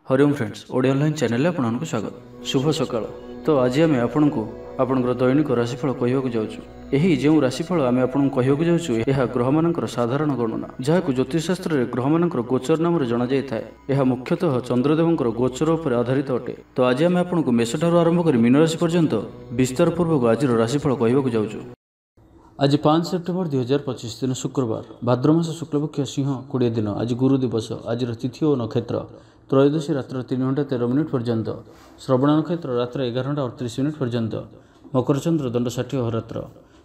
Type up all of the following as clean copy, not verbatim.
Hariom friends Odia online channel आपको स्वागत। शुभ सकाळ। तो आज आम आपको आपंकर दैनिक राशिफल कहवाक जाऊँ। यही जो राशिफल आम आपको कहवाक जाऊँ यह ग्रह मानकर साधारण गणना जहाँ ज्योतिषशास्त्र में ग्रह मानकर गोचर नाम जना जाए। यह मुख्यतः चंद्रदेवंकर गोचर उपर आधारित अटे। तो आज आम आपको मेष ठार आरंभ कर मीन राशि पर्यंत विस्तार पूर्वक आज राशिफल कहवाक जाऊँ। आज 5 सेप्टेम्बर 2025 दिन शुक्रवार भाद्रमास शुक्लपक्ष सिंह 20 दिन। आज गुरु दिवस। आज तिथि और नक्षत्र त्रयोदशी रात्र 3 घंटा 13 मिनिट पर्यंत, श्रवण नक्षत्र रात्र 11 घंटा 38 मिनिट पर्यंत, मकर चंद्र दंड 60 अहोरात्र,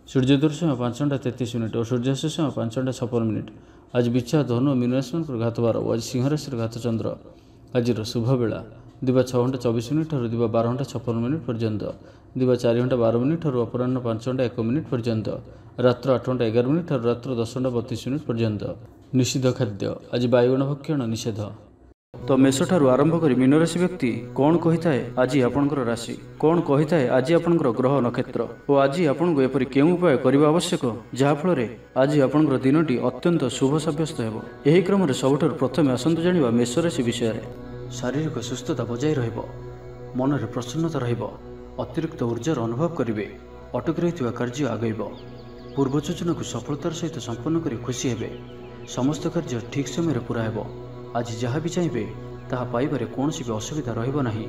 सूर्योदय समय 5 घंटा 33 मिनिट और सूर्यास्त समय 5 घंटा 56 मिनिट। आज बिच्छा धनु मीन राशि घात 12 आज सिंह राशि घात चंद्र। आज शुभ बेला दिवा 6 घंटा 24 मिनिट और दिवा 12 घंटा 56 मिनिट पर्यंत, दिवा 4 घंटा 12 मिनिट और अपराह्न 5 घंटा 1 मिनिट पर्यंत, रात्र 8 घंटा 11 मिनिट और रात्र 10 घंटा 32 मिनिट पर्यंत। निषिद्ध खाद्य आज बायुगण भक्षण निषेध। तो मेष ठारू आरंभ कर मीन राशि व्यक्ति कौन कही थाए आज आपणकर राशि कौन कही थाए आज आपणकर ग्रह नक्षत्र और आज आपको एपरी केउं उपाय करबा आवश्यक जहाँफल आज आपणकर दिनटी अत्यंत शुभ सब्यस्त हेबो। एही क्रम रे सबुठारु प्रथमे आसंतु जानिबा मेष राशि विषय रे। शारीरिक सुस्थता बजाय रहिबो, मन रे प्रसन्नता रहिबो, अतिरिक्त ऊर्जार अनुभव करिवे, अटकी रहितबा कार्य आगैबो, पूर्व योजना को सफलतार सहित संपन्न करी खुशी हेबे, समस्त कार्य ठीक समय पूरा हेबो। आज जहाँ भी चाहिए ताहा पाइबारे कौनसी भी असुविधा रहिबो नाही।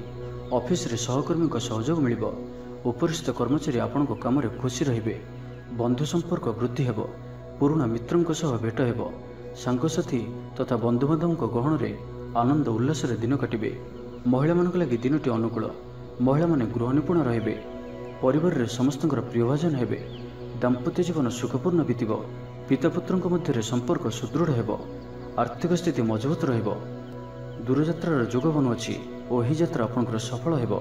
ऑफिस रे सहकर्मी को सहयोग मिलिबो, उपरिस्थ कर्मचारी आपनको काम रे खुशी रहिबे, बंधु संपर्क वृद्धि हेबो, पुराना मित्रंक सह भेट हेबो, सांगसाथी तथा बंधुबांधवक गहण रे आनंद उल्लास रे दिन काटिबे। महिला मानक लागि दिनटी अनुकूल, महिला माने गृह निपुण रहिबे, परिवार रे समस्तଙ୍କର प्रियभाजन हेबे, दाम्पत्य जीवन सुखपूर्ण बीतिबो, पिता पुत्रଙ୍କ ମଧ୍ୟରେ संपर्क सुदृढ़ हेबो, आर्थिक स्थिति मजबूत रहिबो, दूरयात्रार जोग बनुअछि और यही यात्रा आपनकर सफल हेबो।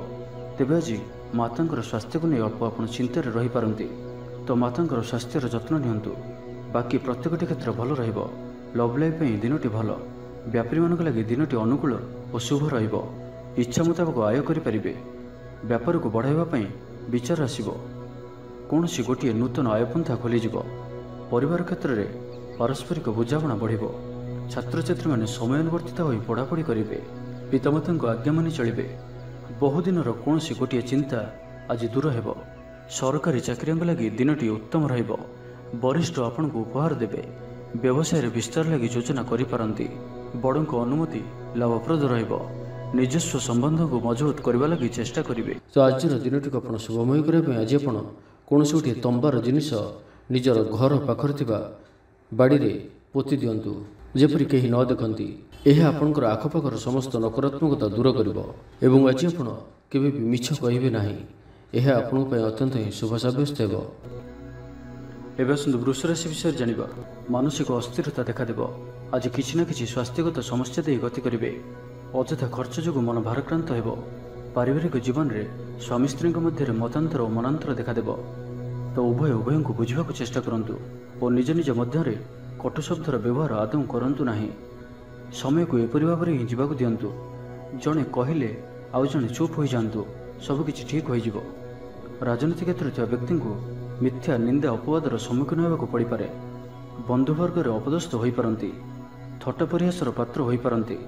तेबे आज मातांकर स्वास्थ्य को नहीं अल्प आपण चिंतार रही पारंती, तो मातांकर स्वास्थ्यर जत्न नियंतु। बाकी प्रत्येकटी क्षेत्र भल रहिबो। लव लाइफ पई दिनटी भल, व्यापारी मानक लागि दिनटी अनुकूल और शुभ रहिबो। इच्छा मुताबक आय करि परिबे, व्यापार को बढ़ाइबा पई विचार आसिबो, कौनसी गोटे नूतन आयपंथा खोलीजिब, परिवार क्षेत्र में पारस्परिक बुझाणा बढ़िबो, छात्र छात्री मैंने समयानुवर्तित हो पढ़ापढ़ी करेंगे, पितामाता आज्ञा मानि चलिबे, बहुदिनर कौन गोटे चिंता आज दूर हेबो, सरकारी चाकरियांक लगी दिनटी उत्तम रहिबो, वरिष्ठ आपण को उपहार देबे, व्यवसाय विस्तार लगी योजना करि पारंती, बड़ों अनुमति लाभप्रद रहिबो, निजस्व संबंध को मजबूत करबा लगी चेष्टा करिवे। तो आज दिनटी को आपण शुभमय करबा आज आपण कौन गोटे तंबार जिनिस निजर घर पाखर थिबा बाड़ी रे पोति दियंतु, जेपरि केही न देखंती। यह आपणकर आखपाखर समस्त नकारात्मकता दूर करिवो एवं आज आपण केबे भी मिछ कहिबे नाही। यह आपणक पय अत्यंत ही शुभ साब्यस्त हेबो। एबे आसंतु वृष राशि विषय जानिबा। मानसिक अस्थिरता देखा देबो। आज किछि ना किछि स्वास्थ्यगत समस्या दे गति करिवे, अଯଥା खर्च जोगु मन भारक्रांत हेबो। पारिवारिक जीवन रे स्वामी स्त्री मध्य मतांतर और मनांतर देखा देबो, तो उभय उभय को बुझा चेष्टा करंतु और निज निज मध्य कटु शब्दर व्यवहार आदौ करंतु नाही। समय को एपरि भाव में जीवा दिंतु, जड़े कहले आउ जड़े चुप हो जातु, सबकि ठीक हो। राजनीति क्षेत्र में व्यक्ति को मिथ्या निंदा अपवादर सम्मुखीन होगा पड़ पारे, बंधुवर्ग अपदस्थ हो पारती, थट्टा परिहासर पात्र हो पारती,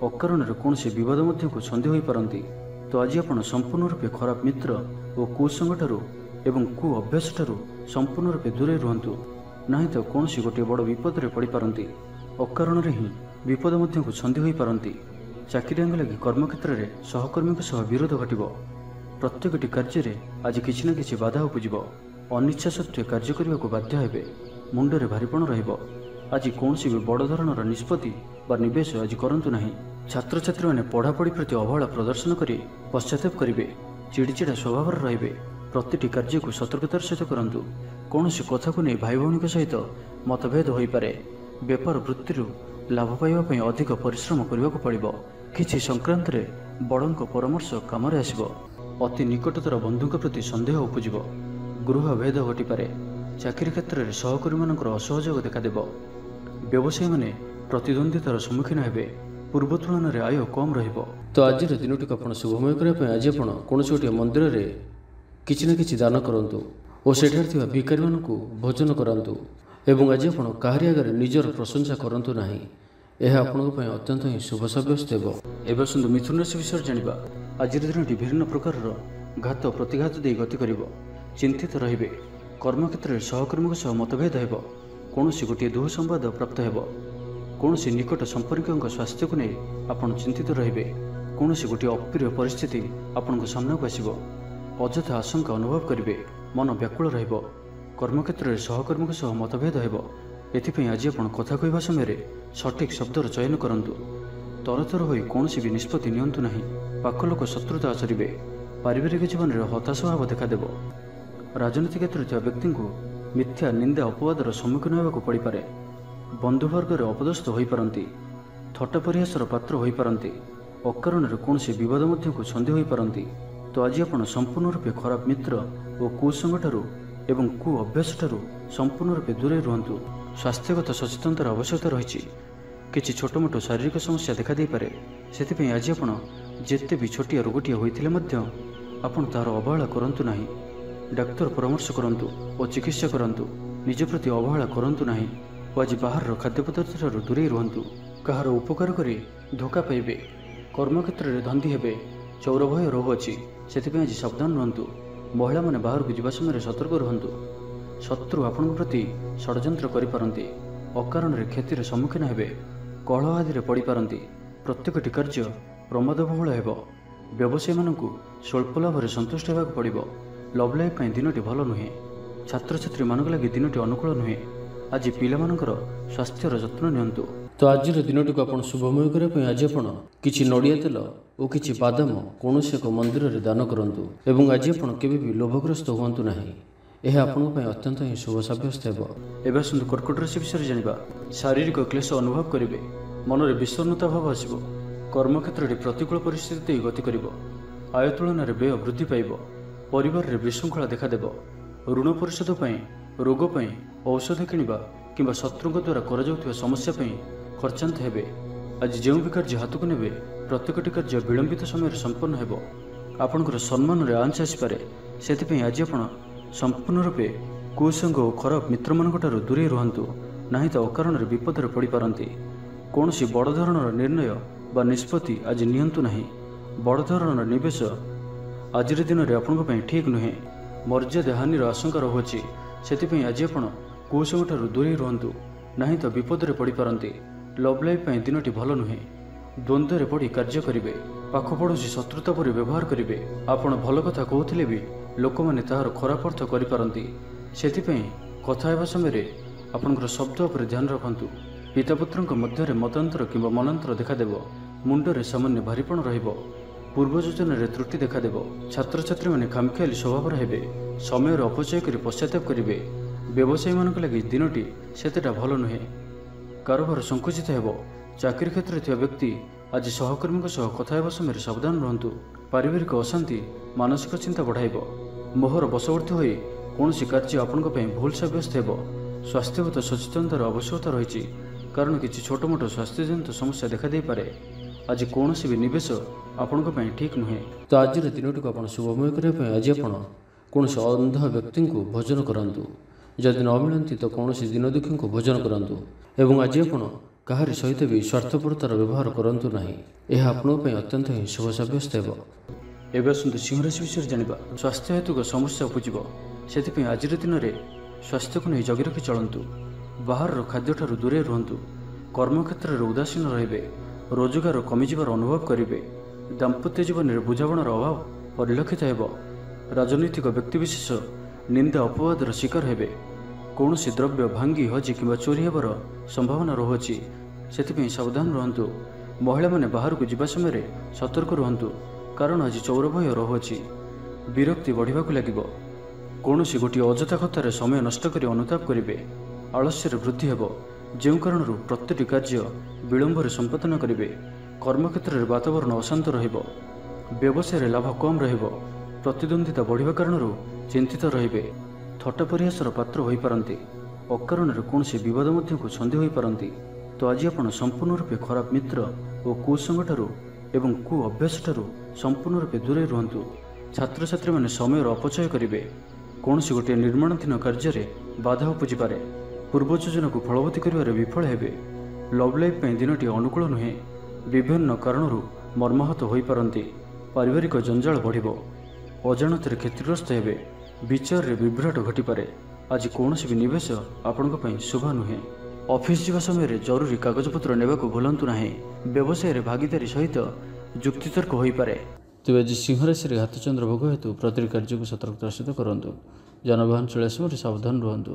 अकारण कौन बद को सन्देह हो पारती। तो आज आप संपूर्ण रूपे खराब मित्र और कुसंग ठारू एवं कु अभ्यास ठारू संपूर्ण रूपे दूरे रुहतु, नहीं तो कौन गोटे बड़ विपद में पड़ पारती, अकारण ही विपद को सन्देह हो पारती। चाकरियांक लगी कर्मक्षेत्र में सहकर्मी सह विरोध घटो, प्रत्येकटी कार्य आज किसी न किसी बाधा उपजिब, अनिच्छा सत्वे कार्य करने को बाध्य हेबे, मुंडरे भारीपण रहिबो। आज कौन भी बड़ धरणर निष्पत्ति बा निवेश आज करंतु नहीं। छात्र छात्री मैंने पढ़ापढ़ी प्रति अवहेला प्रदर्शन करी पश्चाताप करेंगे, चिड़चिड़ा स्वभाव रहिबे, प्रतिटी कार्य को सतर्कतार सहित करंतु। कौन कथा को नहीं भाई भौणी सहित मतभेद हो पारे, व्यापार वृत्ति लाभ पाइबा अधिक परिश्रम करने को पड़िबो, किछि संक्रांत रे बड़ों परामर्श काम आसिबो, अति निकटतर बंधुओं प्रति सन्देह उपजिबो, गृह भेद घटी पारे, चाकरी क्षेत्र में सहकर्मी मानकर असहयोग देखा देबो, व्यवसायी माने प्रतिद्वंदितार सम्मुखीन हेबे, पूर्व तुलन में आय कम रहिबो। तो आज दिनटी को शुभमय करने आज आप कौन गोटे मंदिर में किसी न किसी दान करंतु और सेठार भिखारी मानक भोजन करंतु एवं आज आप काहारी आगे निजर प्रशंसा करंतु नाही। ଏହା ଆପଣଙ୍କ ପାଇଁ ଅତ୍ୟନ୍ତ ହିଁ ଶୁଭ ସାବ୍ୟସ୍ତ ହେବ। ଏବେ ଆସନ୍ତୁ ମିଥୁନ ରାଶି ବିଷୟରେ ଜାଣିବା। ଆଜିର ଦିନଟି ବିଭିନ୍ନ ପ୍ରକାରର ଘାତ ପ୍ରତିଘାତ ଦେଇ ଗତି କରିବ। ଚିନ୍ତିତ ରହିବେ। କର୍ମକ୍ଷେତ୍ରରେ ସହକର୍ମୀଙ୍କ ସହ ମତଭେଦ ହେବ। କୌଣସି ଗୋଟିଏ ଦୁଃସମ୍ବାଦ ପ୍ରାପ୍ତ ହେବ। କୌଣସି ନିକଟ ସମ୍ପର୍କୀୟଙ୍କ ସ୍ୱାସ୍ଥ୍ୟକୁ ନେଇ ଆପଣ ଚିନ୍ତିତ ରହିବେ। କୌଣସି ଗୋଟିଏ ଅପ୍ରିୟ ପରିସ୍ଥିତି ଆପଣଙ୍କ ସାମ୍ନାକୁ ଆସିବ। ଅଯଥା ଆଶଙ୍କା ଅନୁଭବ କରିବେ। ମନ ବ୍ୟାକୁଳ ରହିବ। କର୍ମକ୍ଷେତ୍ରରେ ସହକର୍ମୀଙ୍କ ସହ ମତଭେଦ ହେବ। ଏଥିପାଇଁ ଆଜି ଆପଣ କଥା କହିବା ସମୟରେ ସଠିକ୍ ଶବ୍ଦର ଚୟନ କରନ୍ତୁ। ତରତର ହୋଇ କୌଣସି ବି ନିଷ୍ପତ୍ତି ନିଅନ୍ତୁ ନାହିଁ। ପାଖ ଲୋକ ଶତ୍ରୁତା ଆଚରିବେ। ପାରିବାରିକ ଜୀବନରେ ହତାଶ ଭାବ ଦେଖାଦେବ। ରାଜନୀତି କ୍ଷେତ୍ରରେ ଥିବା ବ୍ୟକ୍ତିଙ୍କୁ ମିଥ୍ୟା ନିନ୍ଦା ଅପବାଦର ସମ୍ମୁଖୀନ ହେବାକୁ ପଡ଼ିପାରେ। ବନ୍ଧୁବର୍ଗରେ ଅପଦସ୍ଥ ହୋଇପାରନ୍ତି। ଥଟ୍ଟା ପରିହାସର ପାତ୍ର ହୋଇପାରନ୍ତି। ଅକାରଣରେ କୌଣସି ବିବାଦ ମଧ୍ୟକୁ ଛନ୍ଦି ହୋଇପାରନ୍ତି। ତ ଆଜି ଆପଣ ସମ୍ପୂର୍ଣ୍ଣ ରୂପେ ଖରାପ ମିତ୍ର ଓ କୁସଙ୍ଗଠାରୁ ଏବଂ କୁ ଅଭ୍ୟାସଠାରୁ ସମ୍ପୂର୍ଣ୍ଣ ରୂପେ ଦୂରେଇ ରୁହନ୍ତୁ। ସ୍ୱାସ୍ଥ୍ୟଗତ ସଚେତନତାର ଆବଶ୍ୟକତା ରହିଛି। କିଛି ଛୋଟମୋଟ ଶାରୀରିକ ସମସ୍ୟା ଦେଖାଦେଇପାରେ। ସେଥିପାଇଁ ଆଜି ଆପଣ ଯେତେ ବି ଛୋଟିଆ ରୋଗଟିଏ ହୋଇଥିଲେ ମଧ୍ୟ ଆପଣ ତାହାର ଅବହେଳା କରନ୍ତୁ ନାହିଁ। ଡାକ୍ତର ପରାମର୍ଶ କରନ୍ତୁ ଓ ଚିକିତ୍ସା କରନ୍ତୁ। ନିଜ ପ୍ରତି ଅବହେଳା କରନ୍ତୁ ନାହିଁ ଓ ଆଜି ବାହାରର ଖାଦ୍ୟପଦାର୍ଥଠାରୁ ଦୂରେଇ ରୁହନ୍ତୁ। କାହାର ଉପକାର କରି ଧୋକା ପାଇବେ। କର୍ମକ୍ଷେତ୍ରରେ ଧନ୍ଦୀ ହେବେ। ଚୌର ଭୟ ରହୁଅଛି। ସେଥିପାଇଁ ଆଜି ସାବଧାନ ରୁହନ୍ତୁ। ମହିଳାମାନେ ବାହାରକୁ ଯିବା ସମୟରେ ସତର୍କ ରୁହନ୍ତୁ। ଶତ୍ରୁ ଆପଣଙ୍କ ପ୍ରତି ଷଡ଼ଯନ୍ତ୍ର କରିପାରନ୍ତି। ଅକାରଣରେ କ୍ଷତିର ସମ୍ମୁଖୀନ ହେବେ। କଳହ ଆଦିରେ ପଡ଼ିପାରନ୍ତି। ପ୍ରତ୍ୟେକଟି କାର୍ଯ୍ୟ ପ୍ରମାଦବହୁଳ ହେବ। ବ୍ୟବସାୟୀମାନଙ୍କୁ ସ୍ୱଳ୍ପ ଲାଭରେ ସନ୍ତୁଷ୍ଟ ହେବାକୁ ପଡ଼ିବ। ଲଭ୍ ଲାଇଫ୍ ପାଇଁ ଦିନଟି ଭଲ ନୁହେଁ। ଛାତ୍ରଛାତ୍ରୀମାନଙ୍କ ଲାଗି ଦିନଟି ଅନୁକୂଳ ନୁହେଁ। ଆଜି ପିଲାମାନଙ୍କର ସ୍ୱାସ୍ଥ୍ୟର ଯତ୍ନ ନିଅନ୍ତୁ। ତ ଆଜିର ଦିନଟିକୁ ଆପଣ ଶୁଭମୟ କରିବା ପାଇଁ ଆଜି ଆପଣ କିଛି ନଡ଼ିଆ ତେଲ ଓ କିଛି ବାଦାମ କୌଣସି ଏକ ମନ୍ଦିରରେ ଦାନ କରନ୍ତୁ। ଏବଂ ଆଜି ଆପଣ କେବେ ବି ଲୋଭଗ୍ରସ୍ତ ହୁଅନ୍ତୁ ନାହିଁ। ଏହା ଆପଣଙ୍କ ପାଇଁ ଅତ୍ୟନ୍ତ ହିଁ ଶୁଭ ସାବ୍ୟସ୍ତ ହେବ। ଏବେ ଆସନ୍ତୁ କର୍କଟ ରାଶି ବିଷୟରେ ଜାଣିବା। ଶାରୀରିକ କ୍ଲେଶ ଅନୁଭବ କରିବେ। ମନରେ ବିଷଣ୍ଣତା ଭାବ ଆସିବ। କର୍ମକ୍ଷେତ୍ରରେ ପ୍ରତିକୂଳ ପରିସ୍ଥିତି ଦେଇ ଗତି କରିବ। ଆୟ ତୁଳନାରେ ବ୍ୟୟ ବୃଦ୍ଧି ପାଇବ। ପରିବାରରେ ବିଶୃଙ୍ଖଳା ଦେଖାଦେବ। ଋଣ ପରିଶୋଧ ପାଇଁ, ରୋଗ ପାଇଁ, ଔଷଧ କିଣିବା କିମ୍ବା ଶତ୍ରୁଙ୍କ ଦ୍ୱାରା କରାଯାଉଥିବା ସମସ୍ୟା ପାଇଁ ଖର୍ଚ୍ଚାନ୍ତ ହେବେ। ଆଜି ଯେଉଁ ବି କାର୍ଯ୍ୟ ହାତକୁ ନେବେ ପ୍ରତ୍ୟେକଟି କାର୍ଯ୍ୟ ବିଳମ୍ବିତ ସମୟରେ ସମ୍ପନ୍ନ ହେବ। ଆପଣଙ୍କର ସମ୍ମାନରେ ଆଞ୍ଚ ଆସିପାରେ। ସେଥିପାଇଁ ଆଜି ଆପଣ ସମ୍ପୂର୍ଣ୍ଣ ରୂପେ କୁସଙ୍ଗ ଓ ଖରାପ ମିତ୍ରମାନଙ୍କଠାରୁ ଦୂରେଇ ରୁହନ୍ତୁ। ନାହିଁ ତ ଅକାରଣରେ ବିପଦରେ ପଡ଼ିପାରନ୍ତି। କୌଣସି ବଡ଼ ଧରଣର ନିର୍ଣ୍ଣୟ ବା ନିଷ୍ପତ୍ତି ଆଜି ନିଅନ୍ତୁ ନାହିଁ। ବଡ଼ ଧରଣର ନିବେଶ ଆଜିର ଦିନରେ ଆପଣଙ୍କ ପାଇଁ ଠିକ୍ ନୁହେଁ। ମର୍ଯ୍ୟାଦା ହାନିର ଆଶଙ୍କା ରହୁଅଛି। ସେଥିପାଇଁ ଆଜି ଆପଣ କୁସଙ୍ଗଠାରୁ ଦୂରେଇ ରୁହନ୍ତୁ। ନାହିଁ ତ ବିପଦରେ ପଡ଼ିପାରନ୍ତି। ଲଭ୍ ଲାଇଫ୍ ପାଇଁ ଦିନଟି ଭଲ ନୁହେଁ। ଦ୍ୱନ୍ଦ୍ୱରେ ପଡ଼ି କାର୍ଯ୍ୟ କରିବେ। ପାଖ ପଡ଼ୋଶୀ ଶତ୍ରୁତା ପରି ବ୍ୟବହାର କରିବେ। ଆପଣ ଭଲ କଥା କହୁଥିଲେ ବି ଲୋକମାନେ ତାହାର ଖରାପ ଅର୍ଥ କରିପାରନ୍ତି। ସେଥିପାଇଁ କଥା ହେବା ସମୟରେ ଆପଣଙ୍କର ଶବ୍ଦ ଉପରେ ଧ୍ୟାନ ରଖନ୍ତୁ। ପିତାପୁତ୍ରଙ୍କ ମଧ୍ୟରେ ମତାନ୍ତର କିମ୍ବା ମନାନ୍ତର ଦେଖାଦେବ। ମୁଣ୍ଡରେ ସାମାନ୍ୟ ଭାରିପଣ ରହିବ। ପୂର୍ବ ଯୋଜନାରେ ତ୍ରୁଟି ଦେଖାଦେବ। ଛାତ୍ରଛାତ୍ରୀମାନେ ଖାମଖିଆଲି ସ୍ୱଭାବର ହେବେ। ସମୟର ଅପଚୟ କରି ପଶ୍ଚାତାପ କରିବେ। ବ୍ୟବସାୟୀମାନଙ୍କ ଲାଗି ଦିନଟି ସେତେଟା ଭଲ ନୁହେଁ। କାରବାର ସଙ୍କୁଚିତ ହେବ। ଚାକିରି କ୍ଷେତ୍ରରେ ଥିବା ବ୍ୟକ୍ତି ଆଜି ସହକର୍ମୀଙ୍କ ସହ କଥା ହେବା ସମୟରେ ସାବଧାନ ରୁହନ୍ତୁ। ପାରିବାରିକ ଅଶାନ୍ତି ମାନସିକ ଚିନ୍ତା ବଢ଼ାଇବ। ମୋହର ବଶବର୍ତ୍ତୀ ହୋଇ କୌଣସି କାର୍ଯ୍ୟ ଆପଣଙ୍କ ପାଇଁ ଭୁଲ ସାବ୍ୟସ୍ତ ହେବ। ସ୍ୱାସ୍ଥ୍ୟଗତ ସଚେତନତାର ଆବଶ୍ୟକତା ରହିଛି। କାରଣ କିଛି ଛୋଟମୋଟ ସ୍ୱାସ୍ଥ୍ୟଜନିତ ସମସ୍ୟା ଦେଖାଦେଇପାରେ। ଆଜି କୌଣସି ବି ନିବେଶ ଆପଣଙ୍କ ପାଇଁ ଠିକ୍ ନୁହେଁ। ତ ଆଜିର ଦିନଟିକୁ ଆପଣ ଶୁଭମୟ କରିବା ପାଇଁ ଆଜି ଆପଣ କୌଣସି ଅନ୍ଧ ବ୍ୟକ୍ତିଙ୍କୁ ଭୋଜନ କରାନ୍ତୁ। ଯଦି ନ ମିଳନ୍ତି ତ କୌଣସି ଦିନ ଦୁଃଖୀଙ୍କୁ ଭୋଜନ କରନ୍ତୁ। ଏବଂ ଆଜି ଆପଣ କାହାରି ସହିତ ବି ସ୍ୱାର୍ଥପରତାର ବ୍ୟବହାର କରନ୍ତୁ ନାହିଁ। ଏହା ଆପଣଙ୍କ ପାଇଁ ଅତ୍ୟନ୍ତ ହିଁ ଶୁଭ ସାବ୍ୟସ୍ତ ହେବ। ଏବେ ଆସନ୍ତୁ ସିଂହ ରାଶି ବିଷୟରେ ଜାଣିବା। ସ୍ୱାସ୍ଥ୍ୟ ହେତୁକ ସମସ୍ୟା ଉପୁଜିବ। ସେଥିପାଇଁ ଆଜିର ଦିନରେ ସ୍ୱାସ୍ଥ୍ୟକୁ ନେଇ ଜଗି ରଖି ଚଳନ୍ତୁ। ବାହାରର ଖାଦ୍ୟଠାରୁ ଦୂରେଇ ରୁହନ୍ତୁ। କର୍ମକ୍ଷେତ୍ରରେ ଉଦାସୀନ ରହିବେ। ରୋଜଗାର କମିଯିବାର ଅନୁଭବ କରିବେ। ଦାମ୍ପତ୍ୟ ଜୀବନରେ ବୁଝାମଣାର ଅଭାବ ପରିଲକ୍ଷିତ ହେବ। ରାଜନୈତିକ ବ୍ୟକ୍ତିବିଶେଷ ନିନ୍ଦା ଅପବାଦର ଶିକାର ହେବେ। କୌଣସି ଦ୍ରବ୍ୟ ଭାଙ୍ଗି ହଜି କିମ୍ବା ଚୋରି ହେବାର ସମ୍ଭାବନା ରହୁଅଛି। ସେଥିପାଇଁ ସାବଧାନ ରୁହନ୍ତୁ। ମହିଳାମାନେ ବାହାରକୁ ଯିବା ସମୟରେ ସତର୍କ ରୁହନ୍ତୁ। କାରଣ ଆଜି ଚୌର ଭୟ ରହୁଅଛି। ବିରକ୍ତି ବଢ଼ିବାକୁ ଲାଗିବ। କୌଣସି ଗୋଟିଏ ଅଯଥା କଥାରେ ସମୟ ନଷ୍ଟ କରି ଅନୁତାପ କରିବେ। ଆଳସ୍ୟରେ ବୃଦ୍ଧି ହେବ। ଯେଉଁ କାରଣରୁ ପ୍ରତ୍ୟେକଟି କାର୍ଯ୍ୟ ବିଳମ୍ବରେ ସମ୍ପାଦନ କରିବେ। କର୍ମକ୍ଷେତ୍ରରେ ବାତାବରଣ ଅଶାନ୍ତ ରହିବ। ବ୍ୟବସାୟରେ ଲାଭ କମ୍ ରହିବ। ପ୍ରତିଦ୍ୱନ୍ଦିତା ବଢ଼ିବା କାରଣରୁ ଚିନ୍ତିତ ରହିବେ। ଥଟ୍ଟା ପରିହାସର ପାତ୍ର ହୋଇପାରନ୍ତି। ଅକାରଣରେ କୌଣସି ବିବାଦ ମଧ୍ୟକୁ ଛନ୍ଦି ହୋଇପାରନ୍ତି। ତ ଆଜି ଆପଣ ସମ୍ପୂର୍ଣ୍ଣ ରୂପେ ଖରାପ ମିତ୍ର ଓ କୁସଙ୍ଗଠାରୁ ଏବଂ କୁ ଅଭ୍ୟାସଠାରୁ ସମ୍ପୂର୍ଣ୍ଣ ରୂପେ ଦୂରେଇ ରୁହନ୍ତୁ। ଛାତ୍ରଛାତ୍ରୀମାନେ ସମୟର ଅପଚୟ କରିବେ। କୌଣସି ଗୋଟିଏ ନିର୍ମାଣାଧୀନ କାର୍ଯ୍ୟରେ ବାଧା ଉପୁଜିପାରେ। ପୂର୍ବ ଯୋଜନାକୁ ଫଳବତୀ କରିବାରେ ବିଫଳ ହେବେ। ଲଭ୍ ଲାଇଫ୍ ପାଇଁ ଦିନଟି ଅନୁକୂଳ ନୁହେଁ। ବିଭିନ୍ନ କାରଣରୁ ମର୍ମାହତ ହୋଇପାରନ୍ତି। ପାରିବାରିକ ଜଞ୍ଜାଳ ବଢ଼ିବ। ଅଜାଣତରେ କ୍ଷତିଗ୍ରସ୍ତ ହେବେ। ବିଚାରରେ ବିଭ୍ରାଟ ଘଟିପାରେ। ଆଜି କୌଣସି ବି ନିବେଶ ଆପଣଙ୍କ ପାଇଁ ଶୁଭ ନୁହେଁ। ଅଫିସ୍ ଯିବା ସମୟରେ ଜରୁରୀ କାଗଜପତ୍ର ନେବାକୁ ଭୁଲନ୍ତୁ ନାହିଁ। ବ୍ୟବସାୟରେ ଭାଗିଦାରୀ ସହିତ ଯୁକ୍ତିତର୍କ ହୋଇପାରେ। ତେବେ ଆଜି ସିଂହ ରାଶିରେ ଘାତଚନ୍ଦ୍ର ଭୋଗ ହେତୁ ପ୍ରତିଟି କାର୍ଯ୍ୟକୁ ସତର୍କତାର ସହିତ କରନ୍ତୁ। ଯାନବାହନ ଚଳାଇବା ସମୟରେ ସାବଧାନ ରୁହନ୍ତୁ।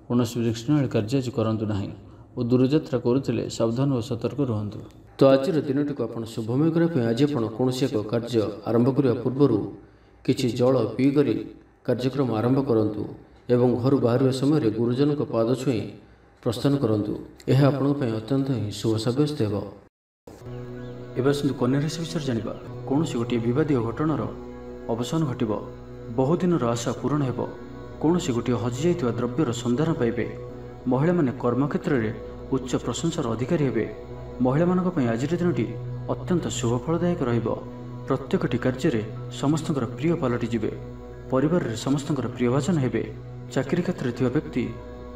କୌଣସି ରିସ୍କନେଳ କାର୍ଯ୍ୟ ଆଜି କରନ୍ତୁ ନାହିଁ ଓ ଦୂରଯାତ୍ରା କରୁଥିଲେ ସାବଧାନ ଓ ସତର୍କ ରୁହନ୍ତୁ। ତ ଆଜିର ଦିନଟିକୁ ଆପଣ ଶୁଭମୟ କରିବା ପାଇଁ ଆଜି ଆପଣ କୌଣସି ଏକ କାର୍ଯ୍ୟ ଆରମ୍ଭ କରିବା ପୂର୍ବରୁ କିଛି ଜଳ ପିଇକରି କାର୍ଯ୍ୟକ୍ରମ ଆରମ୍ଭ କରନ୍ତୁ ଏବଂ ଘରୁ ବାହାରିବା ସମୟରେ ଗୁରୁଜନଙ୍କ ପାଦ ଛୁଇଁ ପ୍ରସ୍ଥାନ କରନ୍ତୁ। ଏହା ଆପଣଙ୍କ ପାଇଁ ଅତ୍ୟନ୍ତ ହିଁ ଶୁଭ ସାବ୍ୟସ୍ତ ହେବ। ଏବେ ଆସନ୍ତୁ କନ୍ୟା ରାଶି ବିଷୟରେ ଜାଣିବା। କୌଣସି ଗୋଟିଏ ବିବାଦୀୟ ଘଟଣାର ଅବସାନ ଘଟିବ। ବହୁଦିନର ଆଶା ପୂରଣ ହେବ। କୌଣସି ଗୋଟିଏ ହଜିଯାଇଥିବା ଦ୍ରବ୍ୟର ସନ୍ଧାନ ପାଇବେ। ମହିଳାମାନେ କର୍ମକ୍ଷେତ୍ରରେ ଉଚ୍ଚ ପ୍ରଶଂସାର ଅଧିକାରୀ ହେବେ। ମହିଳାମାନଙ୍କ ପାଇଁ ଆଜିର ଦିନଟି ଅତ୍ୟନ୍ତ ଶୁଭ ଫଳଦାୟକ ରହିବ। ପ୍ରତ୍ୟେକଟି କାର୍ଯ୍ୟରେ ସମସ୍ତଙ୍କର ପ୍ରିୟ ପାଲଟିଯିବେ। ପରିବାରରେ ସମସ୍ତଙ୍କର ପ୍ରିୟଭାଜନ ହେବେ। ଚାକିରି କ୍ଷେତ୍ରରେ ଥିବା ବ୍ୟକ୍ତି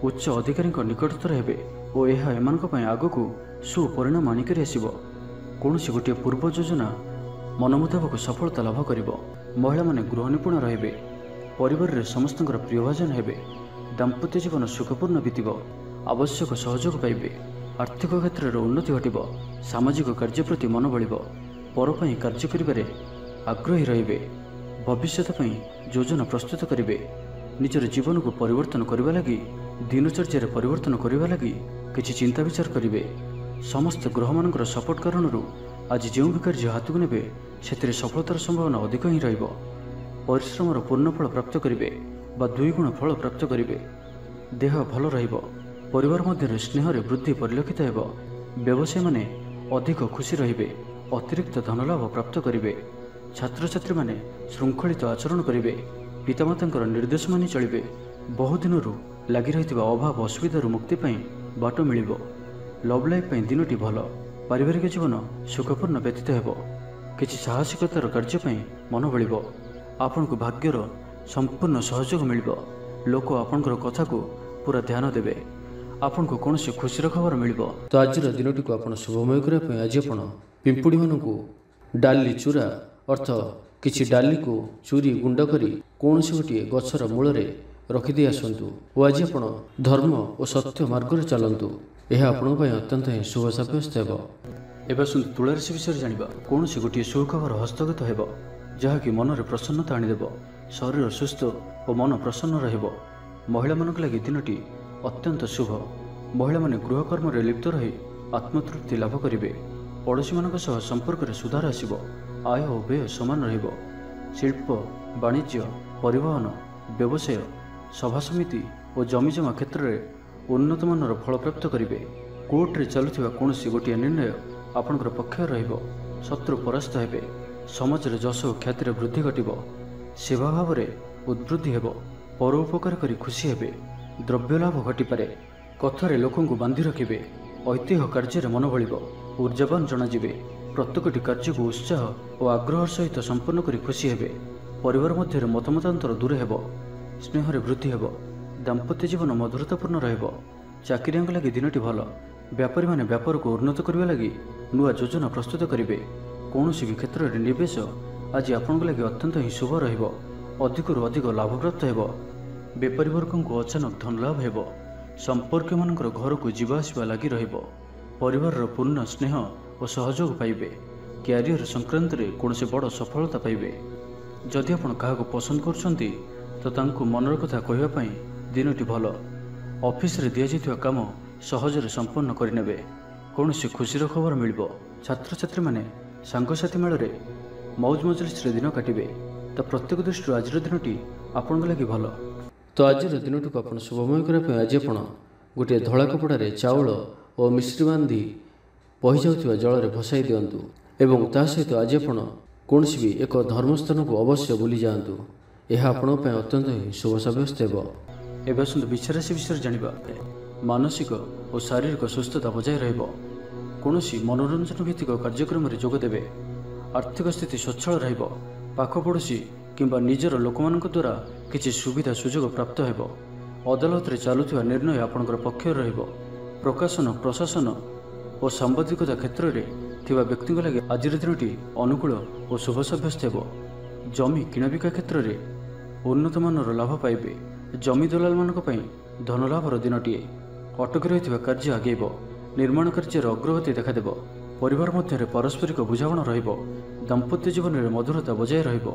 ଉଚ୍ଚ ଅଧିକାରୀଙ୍କ ନିକଟତର ହେବେ ଓ ଏହା ଏମାନଙ୍କ ପାଇଁ ଆଗକୁ ସୁପରିଣାମ ଆଣିକରି ଆସିବ। କୌଣସି ଗୋଟିଏ ପୂର୍ବ ଯୋଜନା ମନ ମୁତାବକ ସଫଳତା ଲାଭ କରିବ। ମହିଳାମାନେ ଗୃହ ନିପୁଣ ରହିବେ। ପରିବାରରେ ସମସ୍ତଙ୍କର ପ୍ରିୟଭାଜନ ହେବେ। ଦାମ୍ପତ୍ୟ ଜୀବନ ସୁଖପୂର୍ଣ୍ଣ ବିତିବ। ଆବଶ୍ୟକ ସହଯୋଗ ପାଇବେ। ଆର୍ଥିକ କ୍ଷେତ୍ରରେ ଉନ୍ନତି ଘଟିବ। ସାମାଜିକ କାର୍ଯ୍ୟ ପ୍ରତି ମନ ବଳିବ। ପର ପାଇଁ କାର୍ଯ୍ୟ କରିବାରେ ଆଗ୍ରହୀ ରହିବେ। ଭବିଷ୍ୟତ ପାଇଁ ଯୋଜନା ପ୍ରସ୍ତୁତ କରିବେ। ନିଜର ଜୀବନକୁ ପରିବର୍ତ୍ତନ କରିବା ଲାଗି ଦିନଚର୍ଯ୍ୟାରେ ପରିବର୍ତ୍ତନ କରିବା ଲାଗି କିଛି ଚିନ୍ତା ବିଚାର କରିବେ। ସମସ୍ତ ଗ୍ରହମାନଙ୍କର ସପୋର୍ଟ କାରଣରୁ ଆଜି ଯେଉଁ ବି କାର୍ଯ୍ୟ ହାତକୁ ନେବେ ସେଥିରେ ସଫଳତାର ସମ୍ଭାବନା ଅଧିକ ହିଁ ରହିବ। ପରିଶ୍ରମର ପୂର୍ଣ୍ଣ ଫଳ ପ୍ରାପ୍ତ କରିବେ ବା 2 ଗୁଣ ଫଳ ପ୍ରାପ୍ତ କରିବେ। ଦେହ ଭଲ ରହିବ। ପରିବାର ମଧ୍ୟରେ ସ୍ନେହରେ ବୃଦ୍ଧି ପରିଲକ୍ଷିତ ହେବ। ବ୍ୟବସାୟୀମାନେ ଅଧିକ ଖୁସି ରହିବେ। ଅତିରିକ୍ତ ଧନଲାଭ ପ୍ରାପ୍ତ କରିବେ। ଛାତ୍ରଛାତ୍ରୀମାନେ ଶୃଙ୍ଖଳିତ ଆଚରଣ କରିବେ। ପିତାମାତାଙ୍କର ନିର୍ଦ୍ଦେଶ ମାନି ଚଳିବେ। ବହୁଦିନରୁ ଲାଗି ରହିଥିବା ଅଭାବ ଅସୁବିଧାରୁ ମୁକ୍ତି ପାଇଁ ବାଟ ମିଳିବ। ଲଭ୍ ଲାଇଫ୍ ପାଇଁ ଦିନଟି ଭଲ। ପାରିବାରିକ ଜୀବନ ସୁଖପୂର୍ଣ୍ଣ ବ୍ୟତୀତ ହେବ। କିଛି ସାହସିକତାର କାର୍ଯ୍ୟ ପାଇଁ ମନ ବଳିବ। ଆପଣଙ୍କୁ ଭାଗ୍ୟର ସମ୍ପୂର୍ଣ୍ଣ ସହଯୋଗ ମିଳିବ। ଲୋକ ଆପଣଙ୍କର କଥାକୁ ପୁରା ଧ୍ୟାନ ଦେବେ। ଆପଣଙ୍କୁ କୌଣସି ଖୁସିର ଖବର ମିଳିବ। ତ ଆଜିର ଦିନଟିକୁ ଆପଣ ଶୁଭମୟ କରିବା ପାଇଁ ଆଜି ଆପଣ ପିମ୍ପୁଡ଼ିମାନଙ୍କୁ ଡାଲି ଚୂରା ଅର୍ଥ କିଛି ଡାଲିକୁ ଚୁରି ଗୁଣ୍ଡ କରି କୌଣସି ଗୋଟିଏ ଗଛର ମୂଳରେ ରଖିଦେଇ ଆସନ୍ତୁ ଓ ଆଜି ଆପଣ ଧର୍ମ ଓ ସତ୍ୟ ମାର୍ଗରେ ଚାଲନ୍ତୁ। ଏହା ଆପଣଙ୍କ ପାଇଁ ଅତ୍ୟନ୍ତ ହିଁ ଶୁଭ ସାବ୍ୟସ୍ତ ହେବ। ଏବେ ଆସନ୍ତୁ ତୁଳା ରାଶି ବିଷୟରେ ଜାଣିବା। କୌଣସି ଗୋଟିଏ ସୁଖବର ହସ୍ତଗତ ହେବ ଯାହାକି ମନରେ ପ୍ରସନ୍ନତା ଆଣିଦେବ। ଶରୀର ସୁସ୍ଥ ଓ ମନ ପ୍ରସନ୍ନ ରହିବ। ମହିଳାମାନଙ୍କ ଲାଗି ଦିନଟି ଅତ୍ୟନ୍ତ ଶୁଭ। ମହିଳାମାନେ ଗୃହକର୍ମରେ ଲିପ୍ତ ରହି ଆତ୍ମତୃପ୍ତି ଲାଭ କରିବେ। ପଡ଼ୋଶୀମାନଙ୍କ ସହ ସମ୍ପର୍କରେ ସୁଧାର ଆସିବ। ଆୟ ଓ ବ୍ୟୟ ସମାନ ରହିବ। ଶିଳ୍ପ, ବାଣିଜ୍ୟ, ପରିବହନ, ବ୍ୟବସାୟ, ସଭାସମିତି ଓ ଜମିଜମା କ୍ଷେତ୍ରରେ ଉନ୍ନତମାନର ଫଳ ପ୍ରାପ୍ତ କରିବେ। କୋର୍ଟରେ ଚାଲୁଥିବା କୌଣସି ଗୋଟିଏ ନିର୍ଣ୍ଣୟ ଆପଣଙ୍କର ପକ୍ଷରେ ରହିବ। ଶତ୍ରୁ ପରାସ୍ତ ହେବେ। ସମାଜରେ ଯଶ ଓ ଖ୍ୟାତିରେ ବୃଦ୍ଧି ଘଟିବ। ସେବା ଭାବରେ ଉଦ୍ବୃଦ୍ଧି ହେବ। ପର ଉପକାର କରି ଖୁସି ହେବେ। ଦ୍ରବ୍ୟ ଲାଭ ଘଟିପାରେ। କଥାରେ ଲୋକଙ୍କୁ ବାନ୍ଧି ରଖିବେ। ଐତିହ୍ୟ କାର୍ଯ୍ୟରେ ମନ ବଳିବ। ଉର୍ଜାବାନ ଜଣାଯିବେ। ପ୍ରତ୍ୟେକଟି କାର୍ଯ୍ୟକୁ ଉତ୍ସାହ ଓ ଆଗ୍ରହ ସହିତ ସମ୍ପନ୍ନ କରି ଖୁସି ହେବେ। ପରିବାର ମଧ୍ୟରେ ମତମତାନ୍ତର ଦୂର ହେବ। ସ୍ନେହରେ ବୃଦ୍ଧି ହେବ। ଦାମ୍ପତ୍ୟ ଜୀବନ ମଧୁରତାପୂର୍ଣ୍ଣ ରହିବ। ଚାକିରିଆଙ୍କ ଲାଗି ଦିନଟି ଭଲ। ବ୍ୟାପାରୀମାନେ ବ୍ୟାପାରକୁ ଉନ୍ନତ କରିବା ଲାଗି ନୂଆ ଯୋଜନା ପ୍ରସ୍ତୁତ କରିବେ। କୌଣସି ବି କ୍ଷେତ୍ରରେ ନିବେଶ ଆଜି ଆପଣଙ୍କ ଲାଗି ଅତ୍ୟନ୍ତ ହିଁ ଶୁଭ ରହିବ। ଅଧିକରୁ ଅଧିକ ଲାଭପ୍ରାପ୍ତ ହେବ। ବେପାରୀ ବର୍ଗଙ୍କୁ ଅଚାନକ ଧନ ଲାଭ ହେବ। ସମ୍ପର୍କୀୟମାନଙ୍କର ଘରକୁ ଯିବା ଆସିବା ଲାଗି ରହିବ। ପରିବାରର ପୂର୍ଣ୍ଣ ସ୍ନେହ ଓ ସହଯୋଗ ପାଇବେ। କ୍ୟାରିୟର ସଂକ୍ରାନ୍ତରେ କୌଣସି ବଡ଼ ସଫଳତା ପାଇବେ। ଯଦି ଆପଣ କାହାକୁ ପସନ୍ଦ କରୁଛନ୍ତି ତ ତାଙ୍କୁ ମନର କଥା କହିବା ପାଇଁ ଦିନଟି ଭଲ। ଅଫିସରେ ଦିଆଯାଇଥିବା କାମ ସହଜରେ ସମ୍ପନ୍ନ କରିନେବେ। କୌଣସି ଖୁସିର ଖବର ମିଳିବ। ଛାତ୍ରଛାତ୍ରୀମାନେ ସାଙ୍ଗସାଥି ମେଳରେ ମୌଜ ମଜଲିସରେ ଦିନ କାଟିବେ। ତ ପ୍ରତ୍ୟେକ ଦୃଷ୍ଟିରୁ ଆଜିର ଦିନଟି ଆପଣଙ୍କ ଲାଗି ଭଲ। ତ ଆଜିର ଦିନଟିକୁ ଆପଣ ଶୁଭମୟ କରିବା ପାଇଁ ଆଜି ଆପଣ ଗୋଟିଏ ଧଳା କପଡ଼ାରେ ଚାଉଳ ଓ ମିଶ୍ରି ବାନ୍ଧି ବହିଯାଉଥିବା ଜଳରେ ଭସାଇ ଦିଅନ୍ତୁ ଏବଂ ତା ସହିତ ଆଜି ଆପଣ କୌଣସି ବି ଏକ ଧର୍ମସ୍ଥାନକୁ ଅବଶ୍ୟ ବୁଲି ଯାଆନ୍ତୁ। ଏହା ଆପଣଙ୍କ ପାଇଁ ଅତ୍ୟନ୍ତ ହିଁ ଶୁଭ ସାବ୍ୟସ୍ତ ହେବ। ଏବେ ଆସନ୍ତୁ ବୃଷ ରାଶି ବିଷୟରେ ଜାଣିବା। ମାନସିକ ଓ ଶାରୀରିକ ସୁସ୍ଥତା ବଜାୟ ରହିବ। କୌଣସି ମନୋରଞ୍ଜନ ଭିତ୍ତିକ କାର୍ଯ୍ୟକ୍ରମରେ ଯୋଗ ଦେବେ। ଆର୍ଥିକ ସ୍ଥିତି ସ୍ୱଚ୍ଛଳ ରହିବ। ପାଖ ପଡ଼ୋଶୀ କିମ୍ବା ନିଜର ଲୋକମାନଙ୍କ ଦ୍ୱାରା କିଛି ସୁବିଧା ସୁଯୋଗ ପ୍ରାପ୍ତ ହେବ। ଅଦାଲତରେ ଚାଲୁଥିବା ନିର୍ଣ୍ଣୟ ଆପଣଙ୍କର ପକ୍ଷରେ ରହିବ। ପ୍ରକାଶନ ପ୍ରଶାସନ ଓ ସାମ୍ବାଦିକତା କ୍ଷେତ୍ରରେ ଥିବା ବ୍ୟକ୍ତିଙ୍କ ଲାଗି ଆଜିର ଦିନଟି ଅନୁକୂଳ ଓ ଶୁଭ ସାବ୍ୟସ୍ତ ହେବ। ଜମି କିଣାବିକା କ୍ଷେତ୍ରରେ ଉନ୍ନତମାନର ଲାଭ ପାଇବେ। ଜମି ଦଲାଲମାନଙ୍କ ପାଇଁ ଧନଲାଭର ଦିନଟିଏ। ଅଟକି ରହିଥିବା କାର୍ଯ୍ୟ ଆଗେଇବ। ନିର୍ମାଣ କାର୍ଯ୍ୟର ଅଗ୍ରଗତି ଦେଖାଦେବ। ପରିବାର ମଧ୍ୟରେ ପାରସ୍ପରିକ ବୁଝାମଣା ରହିବ। ଦାମ୍ପତ୍ୟ ଜୀବନରେ ମଧୁରତା ବଜାୟ ରହିବ।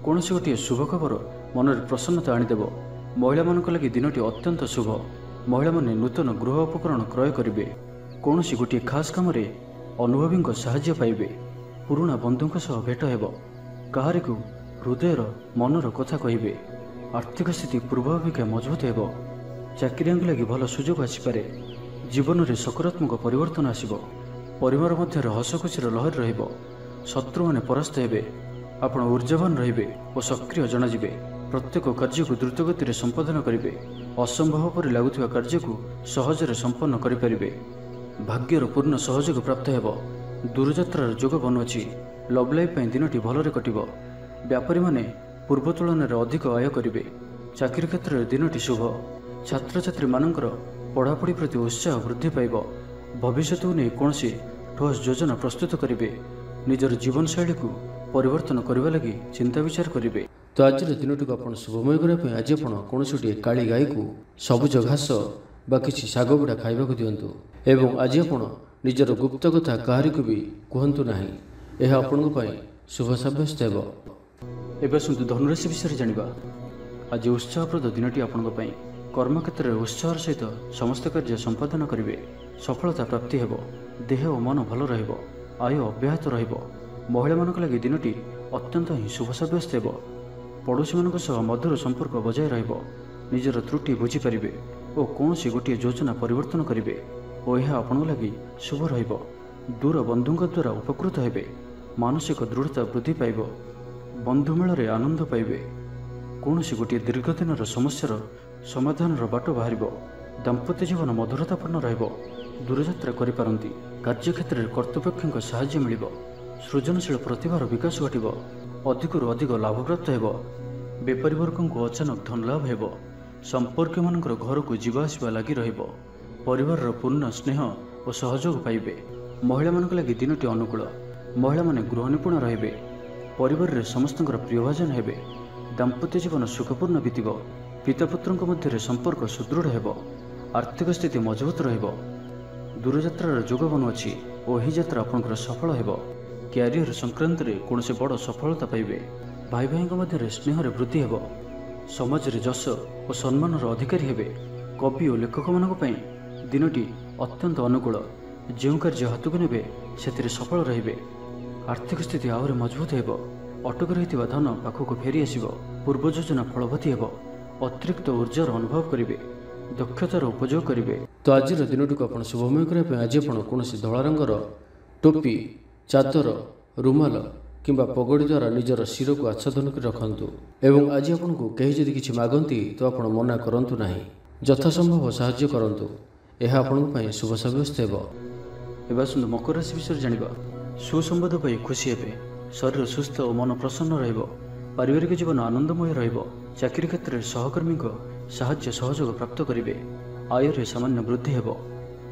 କୌଣସି ଗୋଟିଏ ଶୁଭ ଖବର ମନରେ ପ୍ରସନ୍ନତା ଆଣିଦେବ। ମହିଳାମାନଙ୍କ ଲାଗି ଦିନଟି ଅତ୍ୟନ୍ତ ଶୁଭ। ମହିଳାମାନେ ନୂତନ ଗୃହ ଉପକରଣ କ୍ରୟ କରିବେ। କୌଣସି ଗୋଟିଏ ଖାସ୍ କାମରେ ଅନୁଭବୀଙ୍କ ସାହାଯ୍ୟ ପାଇବେ। ପୁରୁଣା ବନ୍ଧୁଙ୍କ ସହ ଭେଟ ହେବ। କାହାରିକୁ ହୃଦୟର ମନର କଥା କହିବେ। ଆର୍ଥିକ ସ୍ଥିତି ପୂର୍ବ ଅପେକ୍ଷା ମଜବୁତ ହେବ। ଚାକିରିଆଙ୍କ ଲାଗି ଭଲ ସୁଯୋଗ ଆସିପାରେ। ଜୀବନରେ ସକାରାତ୍ମକ ପରିବର୍ତ୍ତନ ଆସିବ। ପରିବାର ମଧ୍ୟରେ ହସ ଖୁସିର ଲହରୀ ରହିବ। ଶତ୍ରୁମାନେ ପରାସ୍ତ ହେବେ। ଆପଣ ଊର୍ଜାବାନ ରହିବେ ଓ ସକ୍ରିୟ ଜଣାଯିବେ। ପ୍ରତ୍ୟେକ କାର୍ଯ୍ୟକୁ ଦ୍ରୁତଗତିରେ ସମ୍ପାଦନ କରିବେ। ଅସମ୍ଭବ ପରି ଲାଗୁଥିବା କାର୍ଯ୍ୟକୁ ସହଜରେ ସମ୍ପନ୍ନ କରିପାରିବେ। ଭାଗ୍ୟର ପୂର୍ଣ୍ଣ ସହଯୋଗ ପ୍ରାପ୍ତ ହେବ। ଦୂରଯାତ୍ରାର ଯୋଗ ବନୁଅଛି। ଲଭ୍ ଲାଇଫ୍ ପାଇଁ ଦିନଟି ଭଲରେ କଟିବ। ବ୍ୟାପାରୀମାନେ ପୂର୍ବ ତୁଳନାରେ ଅଧିକ ଆୟ କରିବେ। ଚାକିରି କ୍ଷେତ୍ରରେ ଦିନଟି ଶୁଭ। ଛାତ୍ରଛାତ୍ରୀମାନଙ୍କର ପଢ଼ାପଢ଼ି ପ୍ରତି ଉତ୍ସାହ ବୃଦ୍ଧି ପାଇବ। ଭବିଷ୍ୟତକୁ ନେଇ କୌଣସି ଠୋସ୍ ଯୋଜନା ପ୍ରସ୍ତୁତ କରିବେ। ନିଜର ଜୀବନଶୈଳୀକୁ ପରିବର୍ତ୍ତନ କରିବା ଲାଗି ଚିନ୍ତା ବିଚାର କରିବେ। ତ ଆଜିର ଦିନଟିକୁ ଆପଣ ଶୁଭମୟ କରିବା ପାଇଁ ଆଜି ଆପଣ କୌଣସି ଗୋଟିଏ କାଳି ଗାଈକୁ ସବୁଜ ଘାସ ବା କିଛି ଶାଗ ବିଡ଼ା ଖାଇବାକୁ ଦିଅନ୍ତୁ। ଏବଂ ଆଜି ଆପଣ ନିଜର ଗୁପ୍ତ କଥା କାହାରିକୁ ବି କୁହନ୍ତୁ ନାହିଁ। ଏହା ଆପଣଙ୍କ ପାଇଁ ଶୁଭ ସାବ୍ୟସ୍ତ ହେବ। ଏବେ ଆସନ୍ତୁ ଧନୁରାଶି ବିଷୟରେ ଜାଣିବା। ଆଜି ଉତ୍ସାହପ୍ରଦ ଦିନଟି ଆପଣଙ୍କ ପାଇଁ। କର୍ମକ୍ଷେତ୍ରରେ ଉତ୍ସାହର ସହିତ ସମସ୍ତ କାର୍ଯ୍ୟ ସମ୍ପାଦନ କରିବେ। ସଫଳତା ପ୍ରାପ୍ତି ହେବ। ଦେହ ଓ ମନ ଭଲ ରହିବ। ଆୟ ଅବ୍ୟାହତ ରହିବ। ମହିଳାମାନଙ୍କ ଲାଗି ଦିନଟି ଅତ୍ୟନ୍ତ ହିଁ ଶୁଭ ସାବ୍ୟସ୍ତ ହେବ। ପଡ଼ୋଶୀମାନଙ୍କ ସହ ମଧୁର ସମ୍ପର୍କ ବଜାୟ ରହିବ। ନିଜର ତ୍ରୁଟି ବୁଝିପାରିବେ ଓ କୌଣସି ଗୋଟିଏ ଯୋଜନା ପରିବର୍ତ୍ତନ କରିବେ ଓ ଏହା ଆପଣଙ୍କ ଲାଗି ଶୁଭ ରହିବ। ଦୂର ବନ୍ଧୁଙ୍କ ଦ୍ୱାରା ଉପକୃତ ହେବେ। ମାନସିକ ଦୃଢ଼ତା ବୃଦ୍ଧି ପାଇବ। ବନ୍ଧୁ ମେଳରେ ଆନନ୍ଦ ପାଇବେ। କୌଣସି ଗୋଟିଏ ଦୀର୍ଘଦିନର ସମସ୍ୟାର ସମାଧାନର ବାଟ ବାହାରିବ। ଦାମ୍ପତ୍ୟ ଜୀବନ ମଧୁରତାପୂର୍ଣ୍ଣ ରହିବ। ଦୂରଯାତ୍ରା କରିପାରନ୍ତି। କାର୍ଯ୍ୟକ୍ଷେତ୍ରରେ କର୍ତ୍ତୃପକ୍ଷଙ୍କ ସାହାଯ୍ୟ ମିଳିବ। ସୃଜନଶୀଳ ପ୍ରତିଭାର ବିକାଶ ଘଟିବ। ଅଧିକରୁ ଅଧିକ ଲାଭପ୍ରାପ୍ତ ହେବ। ବେପାରୀ ବର୍ଗଙ୍କୁ ଅଚାନକ ଧନଲାଭ ହେବ। ସମ୍ପର୍କୀୟମାନଙ୍କର ଘରକୁ ଯିବା ଆସିବା ଲାଗି ରହିବ। ପରିବାରର ପୂର୍ଣ୍ଣ ସ୍ନେହ ଓ ସହଯୋଗ ପାଇବେ। ମହିଳାମାନଙ୍କ ଲାଗି ଦିନଟି ଅନୁକୂଳ। ମହିଳାମାନେ ଗୃହ ନିପୁଣ ରହିବେ। ପରିବାରରେ ସମସ୍ତଙ୍କର ପ୍ରିୟଭାଜନ ହେବେ। ଦାମ୍ପତ୍ୟ ଜୀବନ ସୁଖପୂର୍ଣ୍ଣ ବିତିବ। ପିତାପୁତ୍ରଙ୍କ ମଧ୍ୟରେ ସମ୍ପର୍କ ସୁଦୃଢ଼ ହେବ। ଆର୍ଥିକ ସ୍ଥିତି ମଜବୁତ ରହିବ। ଦୂରଯାତ୍ରାର ଯୋଗ ବନୁଅଛି ଓ ଏହି ଯାତ୍ରା ଆପଣଙ୍କର ସଫଳ ହେବ। କ୍ୟାରିୟର ସଂକ୍ରାନ୍ତରେ କୌଣସି ବଡ଼ ସଫଳତା ପାଇବେ। ଭାଇ ଭାଇଙ୍କ ମଧ୍ୟରେ ସ୍ନେହରେ ବୃଦ୍ଧି ହେବ। ସମାଜରେ ଯଶ ଓ ସମ୍ମାନର ଅଧିକାରୀ ହେବେ। କବି ଓ ଲେଖକମାନଙ୍କ ପାଇଁ ଦିନଟି ଅତ୍ୟନ୍ତ ଅନୁକୂଳ। ଯେଉଁ କାର୍ଯ୍ୟ ହାତକୁ ନେବେ ସେଥିରେ ସଫଳ ରହିବେ। ଆର୍ଥିକ ସ୍ଥିତି ଆହୁରି ମଜବୁତ ହେବ। ଅଟକି ରହିଥିବା ଧନ ପାଖକୁ ଫେରି ଆସିବ। ପୂର୍ବ ଯୋଜନା ଫଳବତୀ ହେବ। ଅତିରିକ୍ତ ଉର୍ଜାର ଅନୁଭବ କରିବେ। ଦକ୍ଷତାର ଉପଯୋଗ କରିବେ। ତ ଆଜିର ଦିନଟିକୁ ଆପଣ ଶୁଭମୟ କରିବା ପାଇଁ ଆଜି ଆପଣ କୌଣସି ଧଳା ରଙ୍ଗର ଟୋପି, ଚାଦର, ରୁମାଲ କିମ୍ବା ପଗଡ଼ି ଦ୍ୱାରା ନିଜର ଶିରକୁ ଆଚ୍ଛାଦନ କରି ରଖନ୍ତୁ। ଏବଂ ଆଜି ଆପଣଙ୍କୁ କେହି ଯଦି କିଛି ମାଗନ୍ତି ତ ଆପଣ ମନା କରନ୍ତୁ ନାହିଁ। ଯଥାସମ୍ଭବ ସାହାଯ୍ୟ କରନ୍ତୁ। ଏହା ଆପଣଙ୍କ ପାଇଁ ଶୁଭ ସାବ୍ୟସ୍ତ ହେବ। ଏବେ ଆସନ୍ତୁ ମକର ରାଶି ବିଷୟରେ ଜାଣିବା। ସୁସମ୍ବାଦ ପାଇ ଖୁସି ହେବେ। ଶରୀର ସୁସ୍ଥ ଓ ମନ ପ୍ରସନ୍ନ ରହିବ। ପାରିବାରିକ ଜୀବନ ଆନନ୍ଦମୟ ରହିବ। ଚାକିରି କ୍ଷେତ୍ରରେ ସହକର୍ମୀଙ୍କ ସାହାଯ୍ୟ ସହଯୋଗ ପ୍ରାପ୍ତ କରିବେ। ଆୟରେ ସାମାନ୍ୟ ବୃଦ୍ଧି ହେବ।